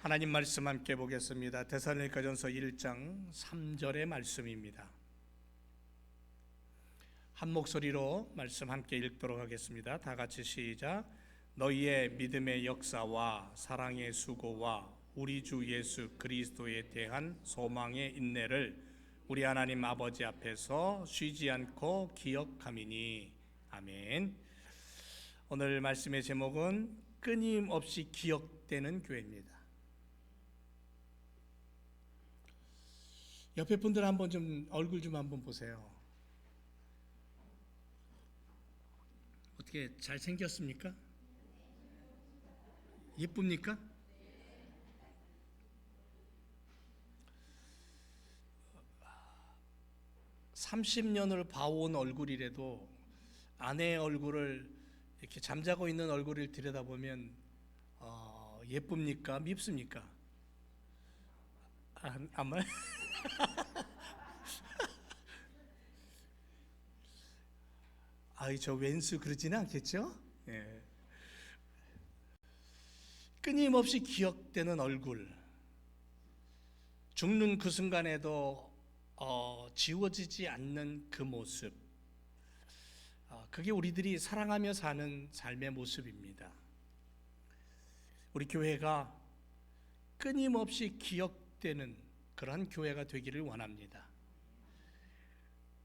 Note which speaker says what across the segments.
Speaker 1: 하나님 말씀 함께 보겠습니다. 데살로니가전서 1장 3절의 말씀입니다. 한 목소리로 말씀 함께 읽도록 하겠습니다. 다 같이 시작. 너희의 믿음의 역사와 사랑의 수고와 우리 주 예수 그리스도에 대한 소망의 인내를 우리 하나님 아버지 앞에서 쉬지 않고 기억함이니. 아멘. 오늘 말씀의 제목은 끊임없이 기억되는 교회입니다. 옆에 분들 한번 좀 얼굴 좀 한번 보세요. 어떻게 잘생겼습니까? 예쁩니까? (30년을) 봐온 얼굴이라도 아내의 얼굴을 이렇게 잠자고 있는 얼굴을 들여다보면 예쁩니까? 밉습니까? 아마 저 왼수 그러지는 않겠죠? 예. 끊임없이 기억되는 얼굴, 죽는 그 순간에도 지워지지 않는 그 모습, 그게 우리들이 사랑하며 사는 삶의 모습입니다. 우리 교회가 끊임없이 기억되는 그러한 교회가 되기를 원합니다.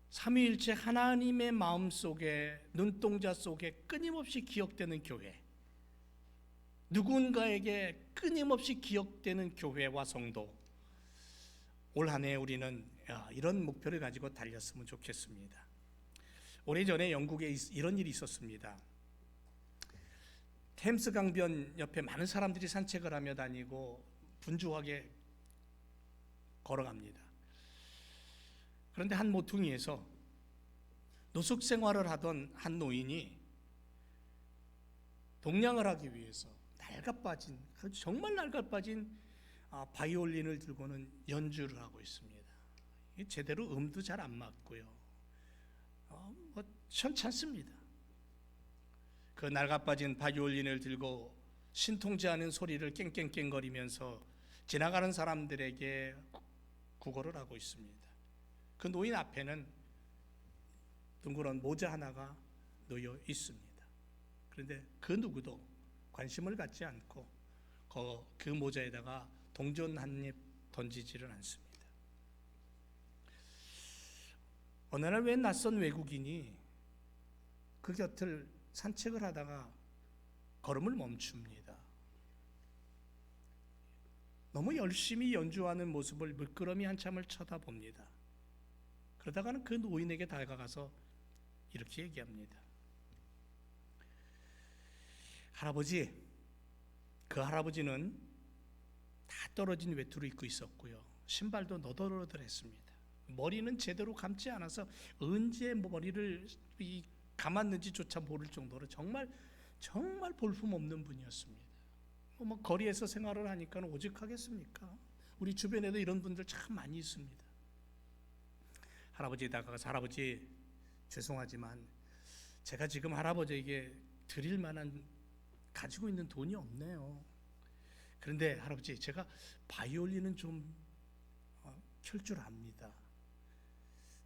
Speaker 1: 삼위일체 하나님의 마음속에, 눈동자 속에 끊임없이 기억되는 교회, 누군가에게 끊임없이 기억되는 교회와 성도, 올 한 해 우리는 이런 목표를 가지고 달렸으면 좋겠습니다. 오래전에 영국에 이런 일이 있었습니다. 템스 강변 옆에 많은 사람들이 산책을 하며 다니고 분주하게 걸어갑니다. 그런데 한 모퉁이에서 노숙 생활을 하던 한 노인이 동냥을 하기 위해서 낡아빠진, 정말 낡아빠진 바이올린을 들고는 연주를 하고 있습니다. 제대로 음도 잘 안 맞고요. 현찮습니다. 그 낡아빠진 바이올린을 들고 신통치 않은 소리를 깽깽깽거리면서 지나가는 사람들에게 구걸을 하고 있습니다. 그 노인 앞에는 둥그런 모자 하나가 놓여 있습니다. 그런데 그 누구도 관심을 갖지 않고 그 모자에다가 동전 한 입 던지지를 않습니다. 어느 날 웬 낯선 외국인이 그 곁을 산책을 하다가 걸음을 멈춥니다. 너무 열심히 연주하는 모습을 물끄러미 한참을 쳐다봅니다. 그러다가는 그 노인에게 다가가서 이렇게 얘기합니다. 할아버지, 그 할아버지는 다 떨어진 외투를 입고 있었고요. 신발도 너덜너덜했습니다. 머리는 제대로 감지 않아서 언제 머리를 감았는지조차 모를 정도로 정말 볼품없는 분이었습니다. 거리에서 생활을 하니까 오죽하겠습니까? 우리 주변에도 이런 분들 참 많이 있습니다. 할아버지에 다가가서 할아버지, 죄송하지만 제가 지금 할아버지에게 드릴 만한 가지고 있는 돈이 없네요. 그런데 할아버지, 제가 바이올린은 좀 켤 줄 압니다.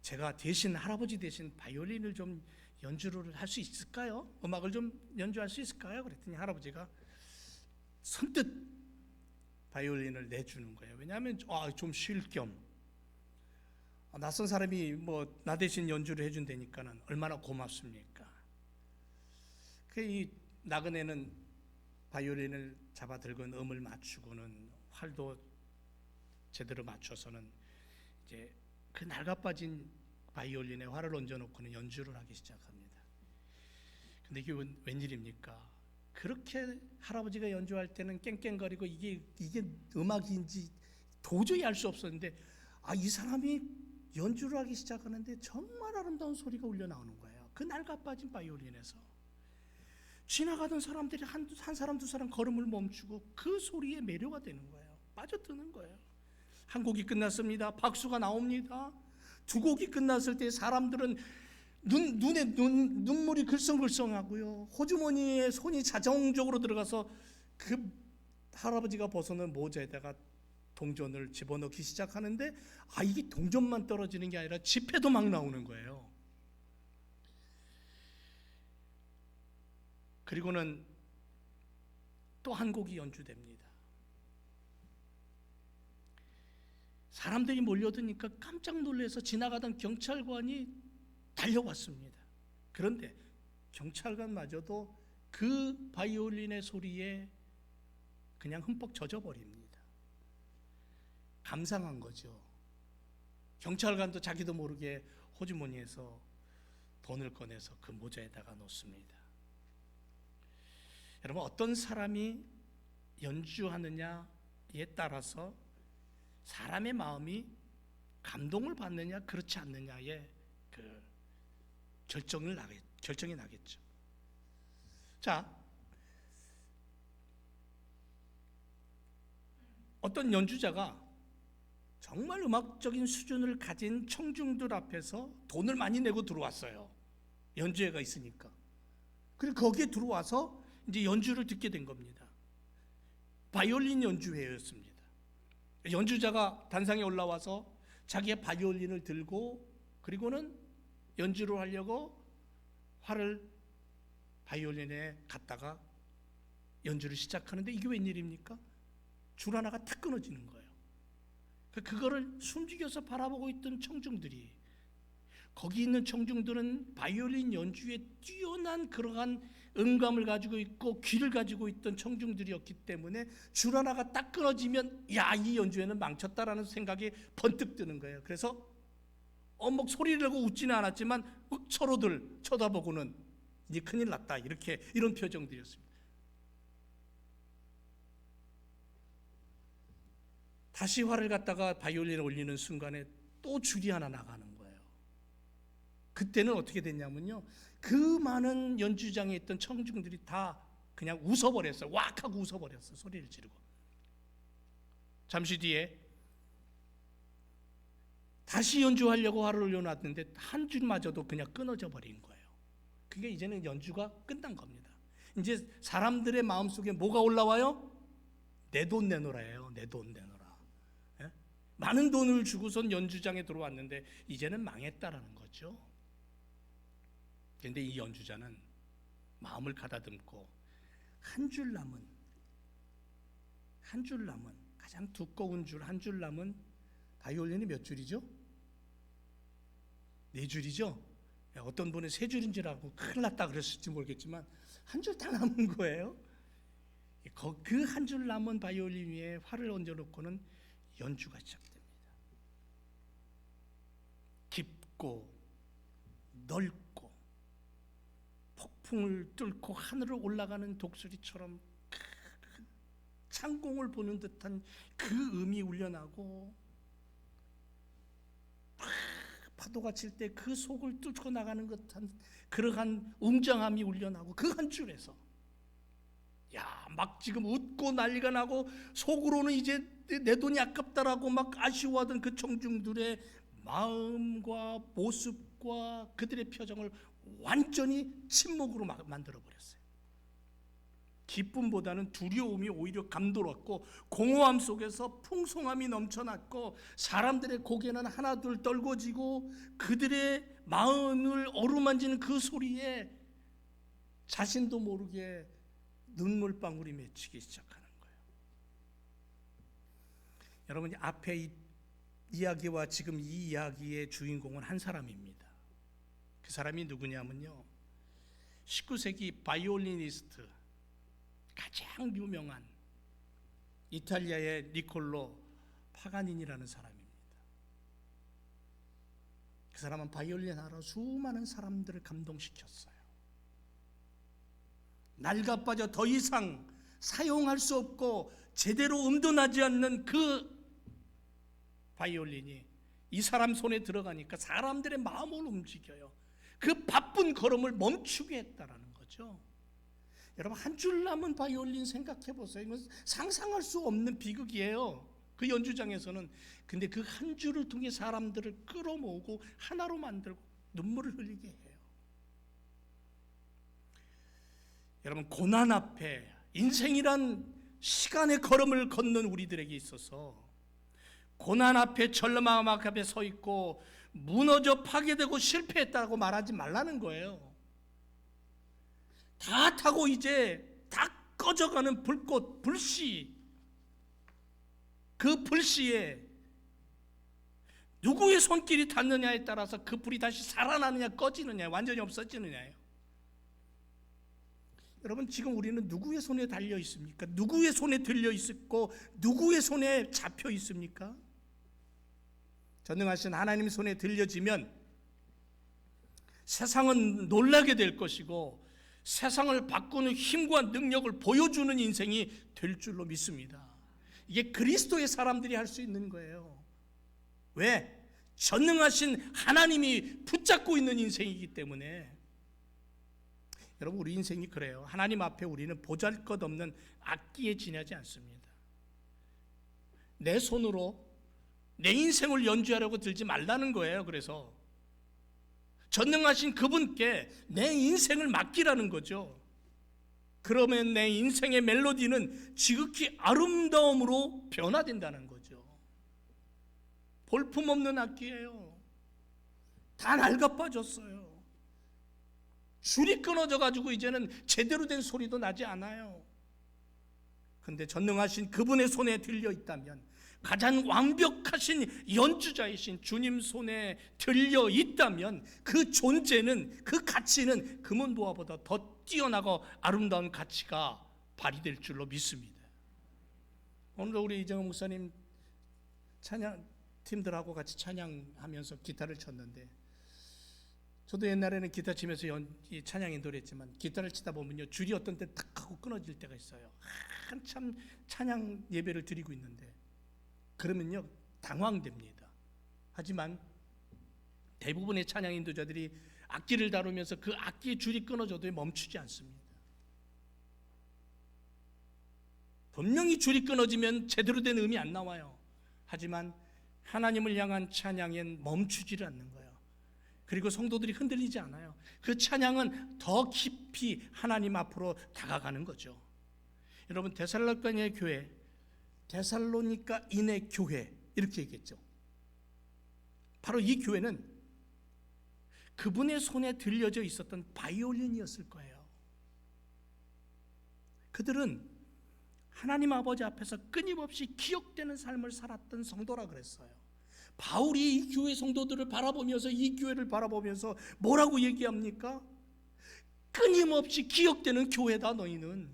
Speaker 1: 제가 대신 할아버지 대신 바이올린을 좀 연주를 할 수 있을까요? 음악을 좀 연주할 수 있을까요? 그랬더니 할아버지가 선뜻 바이올린을 내주는 거예요. 왜냐하면 좀 쉴 겸, 낯선 사람이 나 대신 연주를 해준다니까는 얼마나 고맙습니까? 이 나그네는 바이올린을 잡아 들고 음을 맞추고는 활도 제대로 맞춰서는 이제 그 낡아빠진 바이올린에 활을 얹어놓고는 연주를 하기 시작합니다. 근데 이게 웬일입니까? 그렇게 할아버지가 연주할 때는 깽깽거리고 이게 음악인지 도저히 알 수 없었는데 이 사람이 연주를 하기 시작하는데 정말 아름다운 소리가 울려 나오는 거예요. 그 낡아빠진 바이올린에서 지나가던 사람들이 한 사람 두 사람 걸음을 멈추고 그 소리에 매료가 되는 거예요. 빠져드는 거예요. 한 곡이 끝났습니다. 박수가 나옵니다. 두 곡이 끝났을 때 사람들은 눈에 눈물이 글썽글썽하고요. 호주머니에 손이 자정적으로 들어가서 그 할아버지가 벗어놓은 모자에다가 동전을 집어넣기 시작하는데 이게 동전만 떨어지는 게 아니라 지폐도 막 나오는 거예요. 그리고는 또 한 곡이 연주됩니다. 사람들이 몰려드니까 깜짝 놀라서 지나가던 경찰관이 달려왔습니다. 그런데 경찰관마저도 그 바이올린의 소리에 그냥 흠뻑 젖어버립니다. 감상한 거죠. 경찰관도 자기도 모르게 호주머니에서 돈을 꺼내서 그 모자에다가 놓습니다. 여러분, 어떤 사람이 연주하느냐에 따라서 사람의 마음이 감동을 받느냐 그렇지 않느냐에 그 결정이 나겠죠. 자, 어떤 연주자가 정말 음악적인 수준을 가진 청중들 앞에서 돈을 많이 내고 들어왔어요. 연주회가 있으니까. 그리고 거기에 들어와서 이제 연주를 듣게 된 겁니다. 바이올린 연주회였습니다. 연주자가 단상에 올라와서 자기의 바이올린을 들고 그리고는 연주를 하려고 활을 바이올린에 갖다가 연주를 시작하는데 이게 웬일입니까? 줄 하나가 탁 끊어지는 거예요. 그거를 숨죽여서 바라보고 있던 청중들이, 거기 있는 청중들은 바이올린 연주에 뛰어난 그러한 음감을 가지고 있고 귀를 가지고 있던 청중들이었기 때문에 줄 하나가 딱 끊어지면 이 연주회는 망쳤다라는 생각이 번뜩 드는 거예요. 그래서 막 소리를 내고 웃지는 않았지만 서로들 쳐다보고는 이제 큰일 났다, 이런 표정들이었습니다. 다시 활을 갖다가 바이올린에 올리는 순간에 또 줄이 하나 나가는 거예요. 그때는 어떻게 됐냐면요, 그 많은 연주장에 있던 청중들이 다 그냥 웃어버렸어요. 왁 하고 웃어버렸어요. 소리를 지르고. 잠시 뒤에 다시 연주하려고 활을 올려놨는데 한 줄마저도 그냥 끊어져 버린 거예요. 그게 이제는 연주가 끝난 겁니다. 이제 사람들의 마음속에 뭐가 올라와요? 내 돈 내놓으라예요. 내 돈 내놓으라. 예? 많은 돈을 주고선 연주장에 들어왔는데 이제는 망했다라는 거죠. 그런데 이 연주자는 마음을 가다듬고 한 줄 남은 가장 두꺼운 줄, 한 줄 남은 바이올린이 몇 줄이죠? 4줄이죠? 어떤 분은 3줄인 줄 알고 큰일 났다 그랬을지 모르겠지만 한 줄 다 남은 거예요. 그 한 줄 남은 바이올린 위에 활을 얹어놓고는 연주가 시작됩니다. 깊고 넓고 폭풍을 뚫고 하늘을 올라가는 독수리처럼 큰 창공을 보는 듯한 그 음이 울려나고, 파도가 칠 때 그 속을 뚫고 나가는 듯한 그러한 웅장함이 울려나고, 그 한 줄에서 막 지금 웃고 난리가 나고 속으로는 이제 내 돈이 아깝다라고 막 아쉬워하던 그 청중들의 마음과 모습과 그들의 표정을 완전히 침묵으로 만들어버렸어요. 기쁨보다는 두려움이 오히려 감돌았고, 공허함 속에서 풍성함이 넘쳐났고, 사람들의 고개는 하나둘 떨궈지고, 그들의 마음을 어루만지는 그 소리에 자신도 모르게 눈물방울이 맺히기 시작하는 거예요. 여러분, 앞에 이 이야기와 지금 이 이야기의 주인공은 한 사람입니다. 그 사람이 누구냐면요, 19세기 바이올리니스트 가장 유명한 이탈리아의 니콜로 파가니니라는 사람입니다. 그 사람은 바이올린 하러 수많은 사람들을 감동시켰어요. 낡아 빠져 더 이상 사용할 수 없고 제대로 음도 나지 않는 그 바이올린이 이 사람 손에 들어가니까 사람들의 마음을 움직여요. 그 바쁜 걸음을 멈추게 했다라는 거죠. 여러분, 한 줄 남은 바이올린 생각해 보세요. 이건 상상할 수 없는 비극이에요, 그 연주장에서는. 근데 그 한 줄을 통해 사람들을 끌어모으고 하나로 만들고 눈물을 흘리게 해요. 여러분, 고난 앞에 인생이란 시간의 걸음을 걷는 우리들에게 있어서 고난 앞에 절망 앞에 서 있고 무너져 파괴되고 실패했다고 말하지 말라는 거예요. 다 타고 이제 다 꺼져가는 불꽃, 불씨, 그 불씨에 누구의 손길이 닿느냐에 따라서 그 불이 다시 살아나느냐 꺼지느냐 완전히 없어지느냐예요. 여러분, 지금 우리는 누구의 손에 달려 있습니까? 누구의 손에 들려 있고 누구의 손에 잡혀 있습니까? 전능하신 하나님 손에 들려지면 세상은 놀라게 될 것이고 세상을 바꾸는 힘과 능력을 보여주는 인생이 될 줄로 믿습니다. 이게 그리스도의 사람들이 할 수 있는 거예요. 왜? 전능하신 하나님이 붙잡고 있는 인생이기 때문에. 여러분, 우리 인생이 그래요. 하나님 앞에 우리는 보잘것없는 악기에 지나지 않습니다. 내 손으로 내 인생을 연주하려고 들지 말라는 거예요. 그래서 전능하신 그분께 내 인생을 맡기라는 거죠. 그러면 내 인생의 멜로디는 지극히 아름다움으로 변화된다는 거죠. 볼품없는 악기예요. 다 낡아 빠졌어요. 줄이 끊어져 가지고 이제는 제대로 된 소리도 나지 않아요. 그런데 전능하신 그분의 손에 들려 있다면, 가장 완벽하신 연주자이신 주님 손에 들려 있다면 그 존재는, 그 가치는 금은보화보다 더 뛰어나고 아름다운 가치가 발휘될 줄로 믿습니다. 오늘 우리 이정은 목사님 찬양 팀들하고 같이 찬양하면서 기타를 쳤는데, 저도 옛날에는 기타 치면서 찬양 인도를 했지만 기타를 치다 보면요, 줄이 어떤 때 탁 하고 끊어질 때가 있어요. 한참 찬양 예배를 드리고 있는데 그러면요 당황됩니다. 하지만 대부분의 찬양 인도자들이 악기를 다루면서 그 악기의 줄이 끊어져도 멈추지 않습니다. 분명히 줄이 끊어지면 제대로 된 음이 안 나와요. 하지만 하나님을 향한 찬양엔 멈추지를 않는 거예요. 그리고 성도들이 흔들리지 않아요. 그 찬양은 더 깊이 하나님 앞으로 다가가는 거죠. 여러분, 데살로니가의 교회, 데살로니가인의 교회 이렇게 얘기했죠. 바로 이 교회는 그분의 손에 들려져 있었던 바이올린이었을 거예요. 그들은 하나님 아버지 앞에서 끊임없이 기억되는 삶을 살았던 성도라 그랬어요. 바울이 이 교회 성도들을 바라보면서, 이 교회를 바라보면서 뭐라고 얘기합니까? 끊임없이 기억되는 교회다 너희는.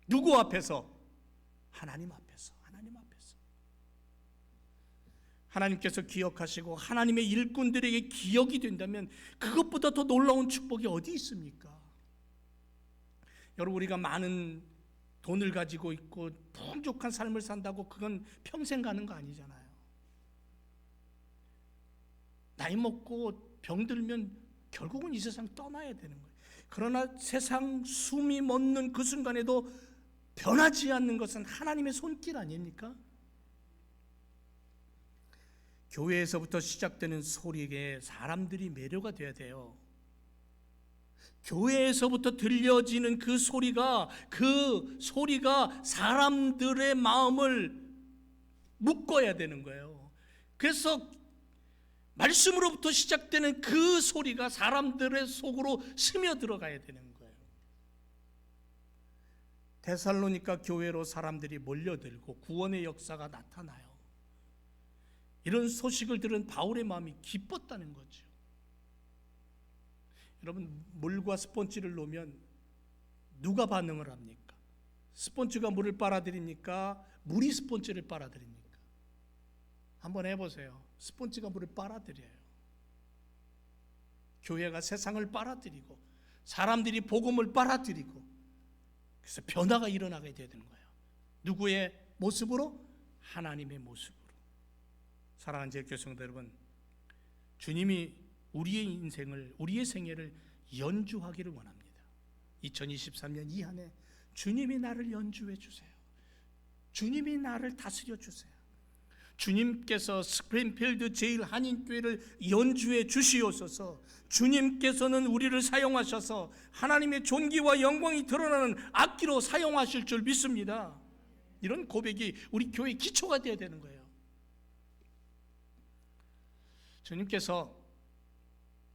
Speaker 1: 누구 앞에서? 하나님 앞에서. 하나님 앞에서. 하나님께서 기억하시고 하나님의 일꾼들에게 기억이 된다면 그것보다 더 놀라운 축복이 어디 있습니까? 여러분, 우리가 많은 돈을 가지고 있고 풍족한 삶을 산다고 그건 평생 가는 거 아니잖아요. 나이 먹고 병들면 결국은 이 세상 떠나야 되는 거예요. 그러나 세상 숨이 멎는 그 순간에도 변하지 않는 것은 하나님의 손길 아닙니까? 교회에서부터 시작되는 소리에 사람들이 매료가 돼야 돼요. 교회에서부터 들려지는 그 소리가 사람들의 마음을 묶어야 되는 거예요. 그래서 말씀으로부터 시작되는 그 소리가 사람들의 속으로 스며들어가야 되는 거예요. 데살로니가 교회로 사람들이 몰려들고 구원의 역사가 나타나요. 이런 소식을 들은 바울의 마음이 기뻤다는 거죠. 여러분, 물과 스펀지를 놓으면 누가 반응을 합니까? 스펀지가 물을 빨아들입니까? 물이 스펀지를 빨아들입니까? 한번 해보세요. 스펀지가 물을 빨아들여요. 교회가 세상을 빨아들이고 사람들이 복음을 빨아들이고, 그래서 변화가 일어나게 되는 거예요. 누구의 모습으로? 하나님의 모습으로. 사랑하는 제 교성도 여러분, 주님이 우리의 인생을, 우리의 생애를 연주하기를 원합니다. 2023년 이 한 해 주님이 나를 연주해 주세요. 주님이 나를 다스려 주세요. 주님께서 스프링필드 제일한인교회를 연주해 주시옵소서. 주님께서는 우리를 사용하셔서 하나님의 존귀와 영광이 드러나는 악기로 사용하실 줄 믿습니다. 이런 고백이 우리 교회의 기초가 되어야 되는 거예요. 주님께서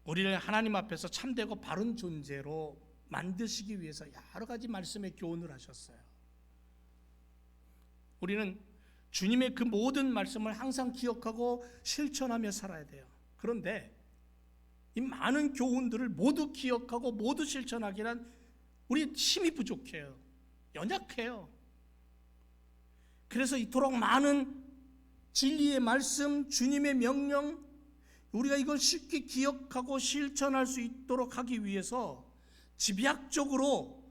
Speaker 1: 우리를 하나님 앞에서 참되고 바른 존재로 만드시기 위해서 여러 가지 말씀의 교훈을 하셨어요. 우리는 주님의 그 모든 말씀을 항상 기억하고 실천하며 살아야 돼요. 그런데 이 많은 교훈들을 모두 기억하고 모두 실천하기란 우리 힘이 부족해요. 연약해요. 그래서 이토록 많은 진리의 말씀, 주님의 명령, 우리가 이걸 쉽게 기억하고 실천할 수 있도록 하기 위해서 집약적으로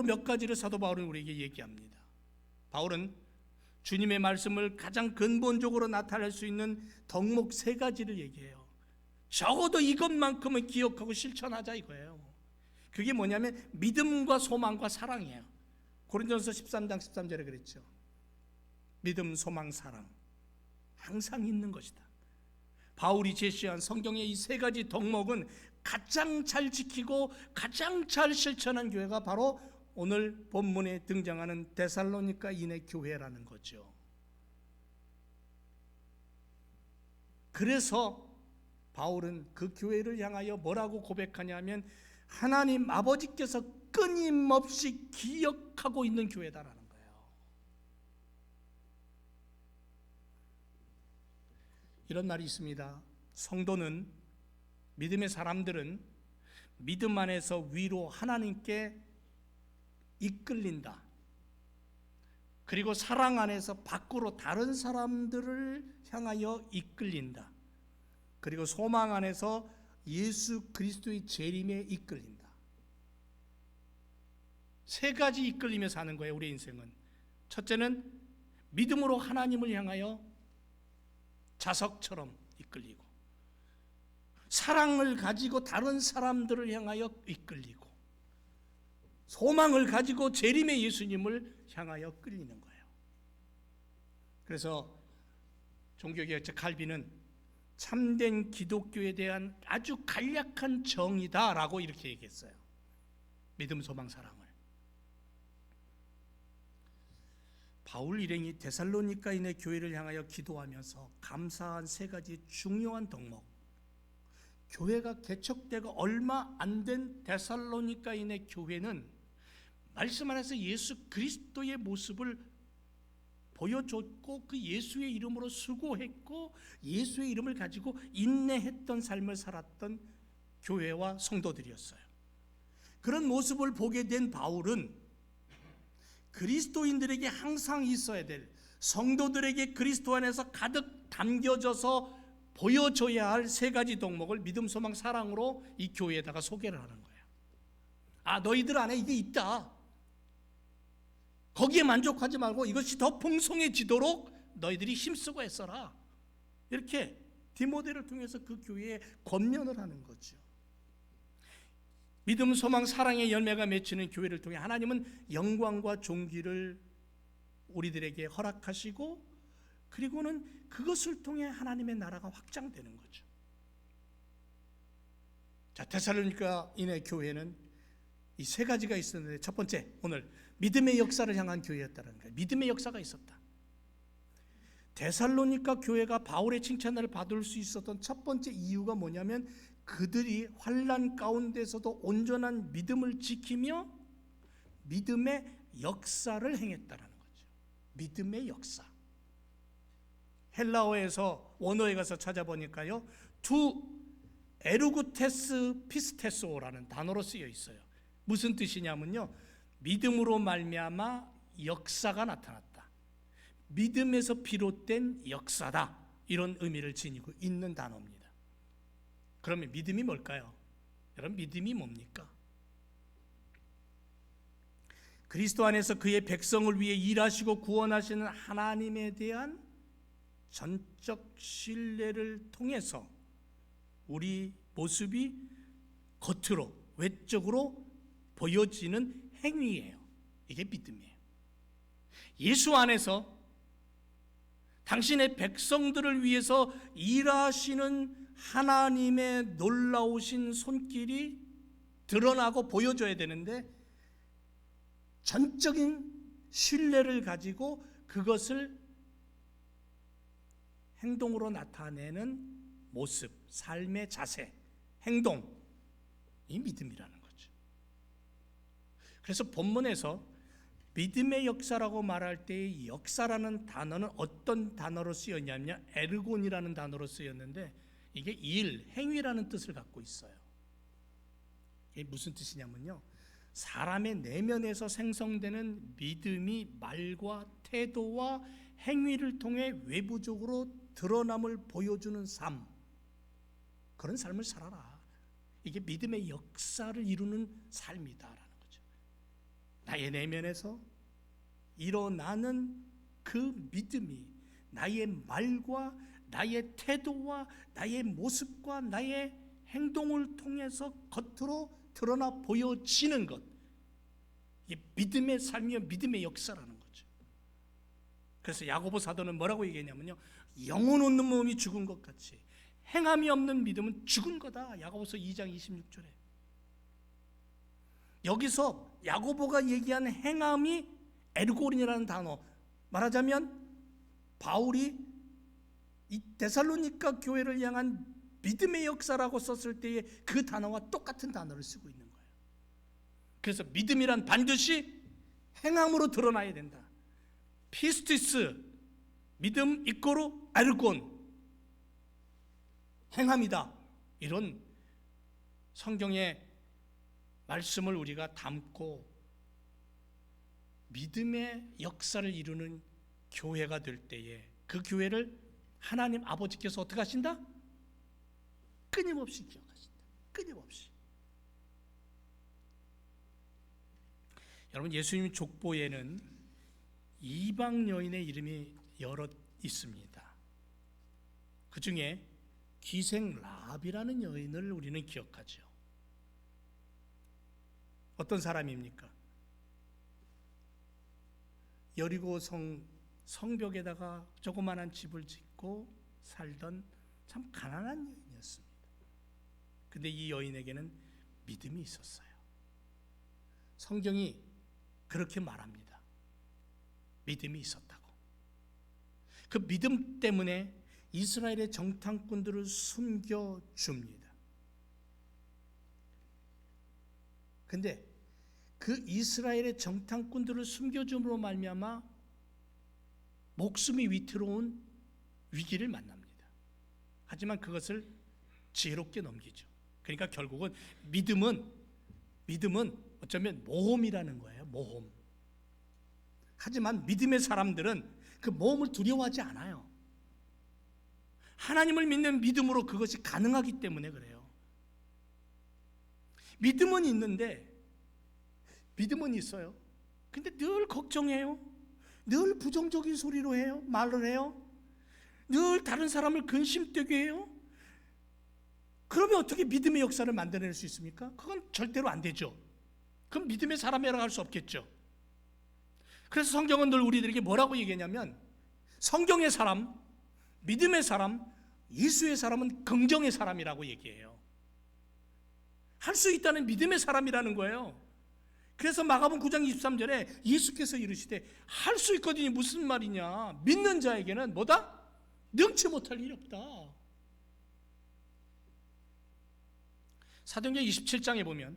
Speaker 1: 몇 가지를 사도 바울은 우리에게 얘기합니다. 바울은 주님의 말씀을 가장 근본적으로 나타낼 수 있는 덕목 3가지를 얘기해요. 적어도 이것만큼은 기억하고 실천하자 이거예요. 그게 뭐냐면 믿음과 소망과 사랑이에요. 고린도전서 13장 13절에 그랬죠. 믿음, 소망, 사랑 항상 있는 것이다. 바울이 제시한 성경의 이 3가지 덕목은 가장 잘 지키고 가장 잘 실천한 교회가 바로 오늘 본문에 등장하는 데살로니가인의 교회라는 거죠. 그래서 바울은 그 교회를 향하여 뭐라고 고백하냐면 하나님 아버지께서 끊임없이 기억하고 있는 교회다라는 거예요. 이런 말이 있습니다. 성도는, 믿음의 사람들은 믿음 안에서 위로 하나님께 이끌린다. 그리고 사랑 안에서 밖으로 다른 사람들을 향하여 이끌린다. 그리고 소망 안에서 예수 그리스도의 재림에 이끌린다. 3가지 이끌림에 사는 거예요, 우리 인생은. 첫째는 믿음으로 하나님을 향하여 자석처럼 이끌리고, 사랑을 가지고 다른 사람들을 향하여 이끌리고, 소망을 가지고 재림의 예수님을 향하여 끌리는 거예요. 그래서 종교개혁자 칼빈은 참된 기독교에 대한 아주 간략한 정의다라고 이렇게 얘기했어요. 믿음, 소망, 사랑을. 바울 일행이 데살로니가인의 교회를 향하여 기도하면서 감사한 3가지 중요한 덕목, 교회가 개척되고 얼마 안 된 데살로니가인의 교회는 말씀 안에서 예수 그리스도의 모습을 보여줬고 그 예수의 이름으로 수고했고 예수의 이름을 가지고 인내했던 삶을 살았던 교회와 성도들이었어요. 그런 모습을 보게 된 바울은 그리스도인들에게 항상 있어야 될, 성도들에게 그리스도 안에서 가득 담겨져서 보여줘야 할 3가지 덕목을 믿음, 소망, 사랑으로 이 교회에다가 소개를 하는 거예요. 아, 너희들 안에 이게 있다. 거기에 만족하지 말고 이것이 더 풍성해지도록 너희들이 힘쓰고 애써라. 이렇게 디모데를 통해서 그 교회에 권면을 하는 거죠. 믿음, 소망, 사랑의 열매가 맺히는 교회를 통해 하나님은 영광과 존귀를 우리들에게 허락하시고, 그리고는 그것을 통해 하나님의 나라가 확장되는 거죠. 자, 데살로니가인의 교회는 이 3가지가 있었는데, 첫 번째, 오늘 믿음의 역사를 향한 교회였다는 거예요. 믿음의 역사가 있었다. 데살로니가 교회가 바울의 칭찬을 받을 수 있었던 첫 번째 이유가 뭐냐면 그들이 환난 가운데서도 온전한 믿음을 지키며 믿음의 역사를 행했다는 거죠. 믿음의 역사. 헬라어에서 원어에 가서 찾아보니까요, 투 에르구테스 피스테소라는 단어로 쓰여 있어요. 무슨 뜻이냐면요, 믿음으로 말미암아 역사가 나타났다, 믿음에서 비롯된 역사다, 이런 의미를 지니고 있는 단어입니다. 그러면 믿음이 뭘까요? 여러분, 믿음이 뭡니까? 그리스도 안에서 그의 백성을 위해 일하시고 구원하시는 하나님에 대한 전적 신뢰를 통해서 우리 모습이 겉으로, 외적으로 보여지는 행위예요. 이게 믿음이에요. 예수 안에서 당신의 백성들을 위해서 일하시는 하나님의 놀라우신 손길이 드러나고 보여져야 되는데, 전적인 신뢰를 가지고 그것을 행동으로 나타내는 모습, 삶의 자세, 행동, 이 믿음이라는 거죠. 그래서 본문에서 믿음의 역사라고 말할 때 역사라는 단어는 어떤 단어로 쓰였냐면 에르곤이라는 단어로 쓰였는데 이게 일, 행위라는 뜻을 갖고 있어요. 이게 무슨 뜻이냐면요, 사람의 내면에서 생성되는 믿음이 말과 태도와 행위를 통해 외부적으로 드러남을 보여주는 삶, 그런 삶을 살아라. 이게 믿음의 역사를 이루는 삶이다라는 거죠. 나의 내면에서 일어나는 그 믿음이 나의 말과 나의 태도와 나의 모습과 나의 행동을 통해서 겉으로 드러나 보여지는 것, 이게 믿음의 삶이요 믿음의 역사라는 거죠. 그래서 야고보 사도는 뭐라고 얘기했냐면요, 영혼 없는 몸이 죽은 것 같이 행함이 없는 믿음은 죽은 거다. 야고보서 2장 26절에. 여기서 야고보가 얘기한 행함이 에르고린이라는 단어, 말하자면 바울이 이 데살로니가 교회를 향한 믿음의 역사라고 썼을 때의 그 단어와 똑같은 단어를 쓰고 있는 거예요. 그래서 믿음이란 반드시 행함으로 드러나야 된다. 피스티스, 믿음 이꼬르 에르곤, 행함이다. 이런 성경의 말씀을 우리가 담고 믿음의 역사를 이루는 교회가 될 때에 그 교회를 하나님 아버지께서 어떻게 하신다? 끊임없이 기억하신다. 끊임없이. 여러분, 예수님 족보에는 이방 여인의 이름이 여럿 있습니다. 그 중에 기생 라합이라는 여인을 우리는 기억하죠. 어떤 사람입니까? 여리고 성벽에다가 조그마한 집을 짓고 살던 참 가난한 여인이었습니다. 근데 이 여인에게는 믿음이 있었어요. 성경이 그렇게 말합니다. 믿음이 있었다고. 그 믿음 때문에 이스라엘의 정탐꾼들을 숨겨줍니다. 근데 그 이스라엘의 정탐꾼들을 숨겨줌으로 말미암아 목숨이 위태로운 위기를 만납니다. 하지만 그것을 지혜롭게 넘기죠. 그러니까 결국은 믿음은 어쩌면 모험이라는 거예요. 모험. 하지만 믿음의 사람들은 그 모험을 두려워하지 않아요. 하나님을 믿는 믿음으로 그것이 가능하기 때문에 그래요. 믿음은 있는데, 믿음은 있어요. 근데 늘 걱정해요. 늘 부정적인 소리로 해요. 말을 해요. 늘 다른 사람을 근심되게 해요. 그러면 어떻게 믿음의 역사를 만들어낼 수 있습니까? 그건 절대로 안 되죠. 그럼 믿음의 사람이라고 할 수 없겠죠. 그래서 성경은 늘 우리들에게 뭐라고 얘기하냐면, 성경의 사람, 믿음의 사람, 예수의 사람은 긍정의 사람이라고 얘기해요. 할 수 있다는 믿음의 사람이라는 거예요. 그래서 마가복음 9장 23절에 예수께서 이르시되 할 수 있거든요. 무슨 말이냐? 믿는 자에게는 뭐다? 능치 못할 일이 없다. 사도행전 27장에 보면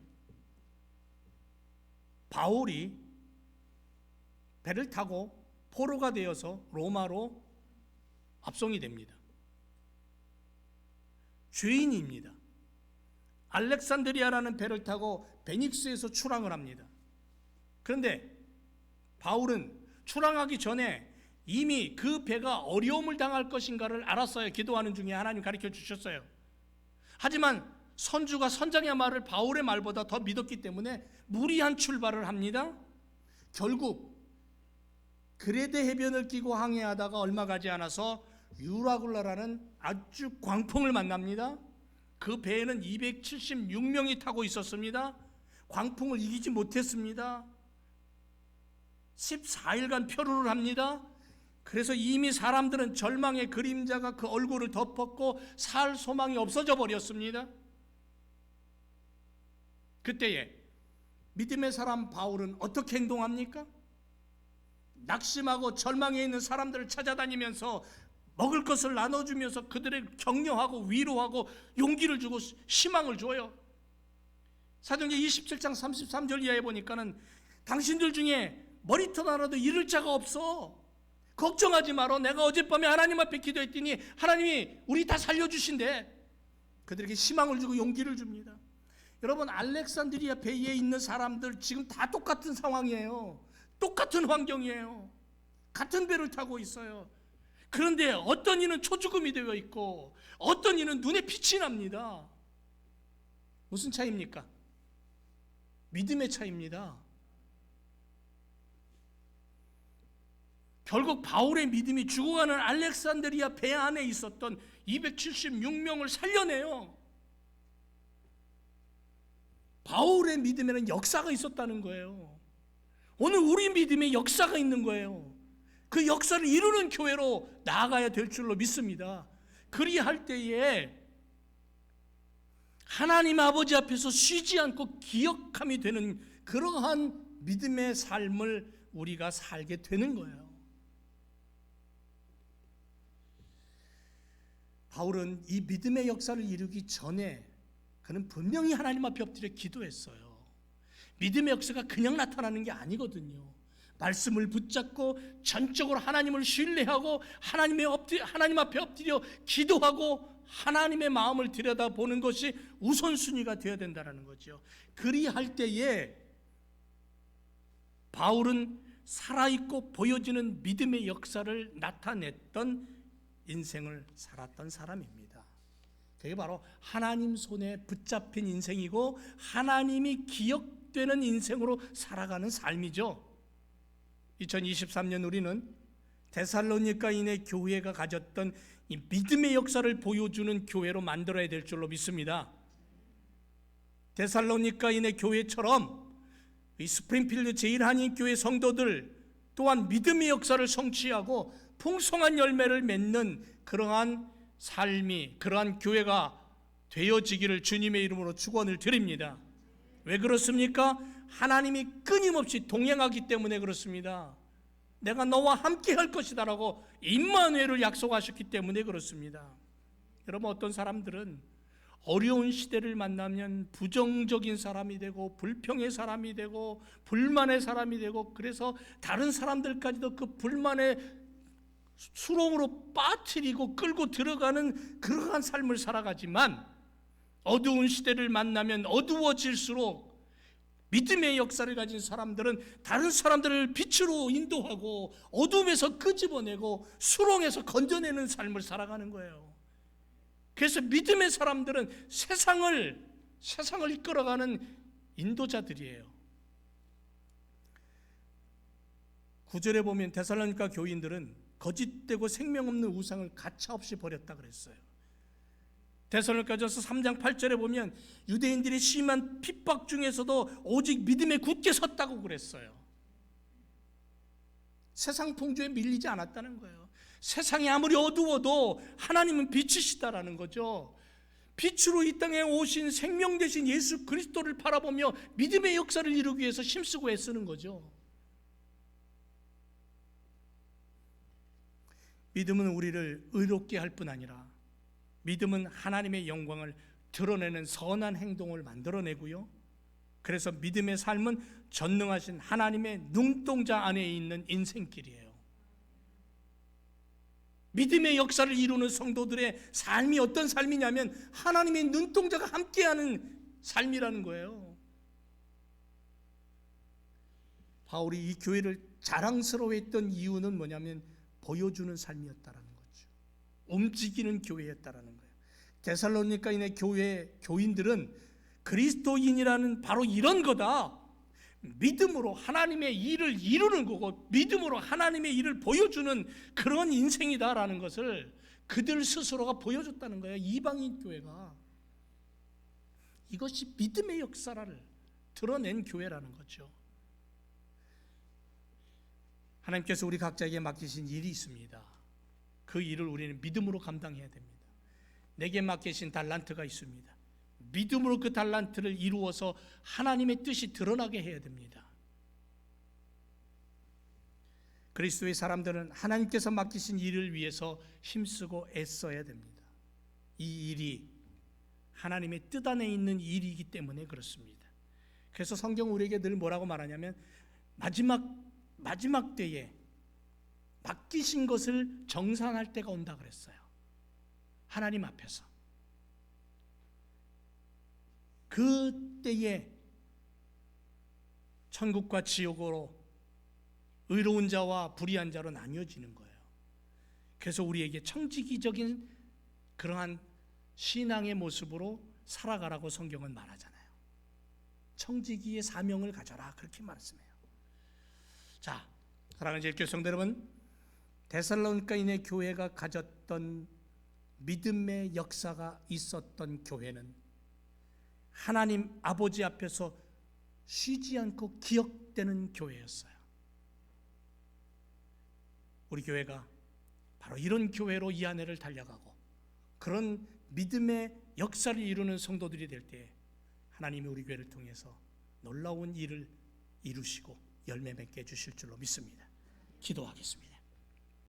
Speaker 1: 바울이 배를 타고 포로가 되어서 로마로 압송이 됩니다. 죄인입니다. 알렉산드리아라는 배를 타고 베닉스에서 출항을 합니다. 그런데 바울은 출항하기 전에 이미 그 배가 어려움을 당할 것인가를 알았어요. 기도하는 중에 하나님 가르쳐 주셨어요. 하지만 선주가 선장의 말을 바울의 말보다 더 믿었기 때문에 무리한 출발을 합니다. 결국 그레데 해변을 끼고 항해하다가 얼마 가지 않아서 유라굴라라는 아주 광풍을 만납니다. 그 배에는 276명이 타고 있었습니다. 광풍을 이기지 못했습니다. 14일간 표류를 합니다. 그래서 이미 사람들은 절망의 그림자가 그 얼굴을 덮었고 살 소망이 없어져 버렸습니다. 그때에 믿음의 사람 바울은 어떻게 행동합니까? 낙심하고 절망해 있는 사람들을 찾아다니면서 먹을 것을 나눠주면서 그들을 격려하고 위로하고 용기를 주고 희망을 줘요. 사도행전 27장 33절 이하에 보니까는 당신들 중에 머리털 하나도 잃을 자가 없어. 걱정하지 마라. 내가 어젯밤에 하나님 앞에 기도했더니 하나님이 우리 다 살려주신대. 그들에게 희망을 주고 용기를 줍니다. 여러분, 알렉산드리아 베이에 있는 사람들 지금 다 똑같은 상황이에요. 똑같은 환경이에요. 같은 배를 타고 있어요. 그런데 어떤 이는 초죽음이 되어 있고 어떤 이는 눈에 빛이 납니다. 무슨 차이입니까? 믿음의 차이입니다. 결국 바울의 믿음이 죽어가는 알렉산드리아 배 안에 있었던 276명을 살려내요. 바울의 믿음에는 역사가 있었다는 거예요. 오늘 우리 믿음에 역사가 있는 거예요. 그 역사를 이루는 교회로 나아가야 될 줄로 믿습니다. 그리할 때에 하나님 아버지 앞에서 쉬지 않고 기억함이 되는 그러한 믿음의 삶을 우리가 살게 되는 거예요. 바울은 이 믿음의 역사를 이루기 전에 그는 분명히 하나님 앞에 엎드려 기도했어요. 믿음의 역사가 그냥 나타나는 게 아니거든요. 말씀을 붙잡고 전적으로 하나님을 신뢰하고 하나님 앞에 엎드려 기도하고 하나님의 마음을 들여다보는 것이 우선순위가 되어야 된다는 거죠. 그리할 때에 바울은 살아있고 보여지는 믿음의 역사를 나타냈던 인생을 살았던 사람입니다. 그게 바로 하나님 손에 붙잡힌 인생이고 하나님이 기억되는 인생으로 살아가는 삶이죠. 2023년 우리는 데살로니가인의 교회가 가졌던 이 믿음의 역사를 보여주는 교회로 만들어야 될 줄로 믿습니다. 데살로니가인의 교회처럼 이 스프링필드 제1한인교회 성도들 또한 믿음의 역사를 성취하고 풍성한 열매를 맺는 그러한 삶이, 그러한 교회가 되어지기를 주님의 이름으로 축원을 드립니다. 왜 그렇습니까? 하나님이 끊임없이 동행하기 때문에 그렇습니다. 내가 너와 함께 할 것이다 라고 임마누엘을 약속하셨기 때문에 그렇습니다. 여러분, 어떤 사람들은 어려운 시대를 만나면 부정적인 사람이 되고 불평의 사람이 되고 불만의 사람이 되고, 그래서 다른 사람들까지도 그 불만의 수렁으로 빠뜨리고 끌고 들어가는 그러한 삶을 살아가지만, 어두운 시대를 만나면 어두워질수록 믿음의 역사를 가진 사람들은 다른 사람들을 빛으로 인도하고 어둠에서 끄집어내고 수렁에서 건져내는 삶을 살아가는 거예요. 그래서 믿음의 사람들은 세상을 이끌어가는 인도자들이에요. 9절에 보면 데살로니가 교인들은 거짓되고 생명 없는 우상을 가차없이 버렸다 그랬어요. 데살로니가전서 3장 8절에 보면 유대인들이 심한 핍박 중에서도 오직 믿음에 굳게 섰다고 그랬어요. 세상 풍조에 밀리지 않았다는 거예요. 세상이 아무리 어두워도 하나님은 빛이시다라는 거죠. 빛으로 이 땅에 오신 생명 되신 예수 그리스도를 바라보며 믿음의 역사를 이루기 위해서 힘쓰고 애쓰는 거죠. 믿음은 우리를 의롭게 할 뿐 아니라 믿음은 하나님의 영광을 드러내는 선한 행동을 만들어내고요. 그래서 믿음의 삶은 전능하신 하나님의 눈동자 안에 있는 인생길이에요. 믿음의 역사를 이루는 성도들의 삶이 어떤 삶이냐면 하나님의 눈동자가 함께하는 삶이라는 거예요. 바울이 이 교회를 자랑스러워했던 이유는 뭐냐면 보여주는 삶이었다라는 거죠. 움직이는 교회였다라는 거예요. 데살로니가인의 교회 교인들은 그리스도인이라는 바로 이런 거다. 믿음으로 하나님의 일을 이루는 거고 믿음으로 하나님의 일을 보여주는 그런 인생이다라는 것을 그들 스스로가 보여줬다는 거예요. 이방인 교회가. 이것이 믿음의 역사를 드러낸 교회라는 거죠. 하나님께서 우리 각자에게 맡기신 일이 있습니다. 그 일을 우리는 믿음으로 감당해야 됩니다. 내게 맡기신 달란트가 있습니다. 믿음으로 그 달란트를 이루어서 하나님의 뜻이 드러나게 해야 됩니다. 그리스도의 사람들은 하나님께서 맡기신 일을 위해서 힘쓰고 애써야 됩니다. 이 일이 하나님의 뜻 안에 있는 일이기 때문에 그렇습니다. 그래서 성경 우리에게 늘 뭐라고 말하냐면 마지막 때에 맡기신 것을 정산할 때가 온다 그랬어요. 하나님 앞에서. 그 때에 천국과 지옥으로 의로운 자와 불의한 자로 나뉘어지는 거예요. 그래서 우리에게 청지기적인 그러한 신앙의 모습으로 살아가라고 성경은 말하잖아요. 청지기의 사명을 가져라 그렇게 말씀해요. 자, 사랑하는 제일교성도 여러분, 데살로니가인의 교회가 가졌던 믿음의 역사가 있었던 교회는 하나님 아버지 앞에서 쉬지 않고 기억되는 교회였어요. 우리 교회가 바로 이런 교회로 이 한 해를 달려가고 그런 믿음의 역사를 이루는 성도들이 될 때 하나님이 우리 교회를 통해서 놀라운 일을 이루시고 열매 맺게 해주실 줄로 믿습니다. 기도하겠습니다.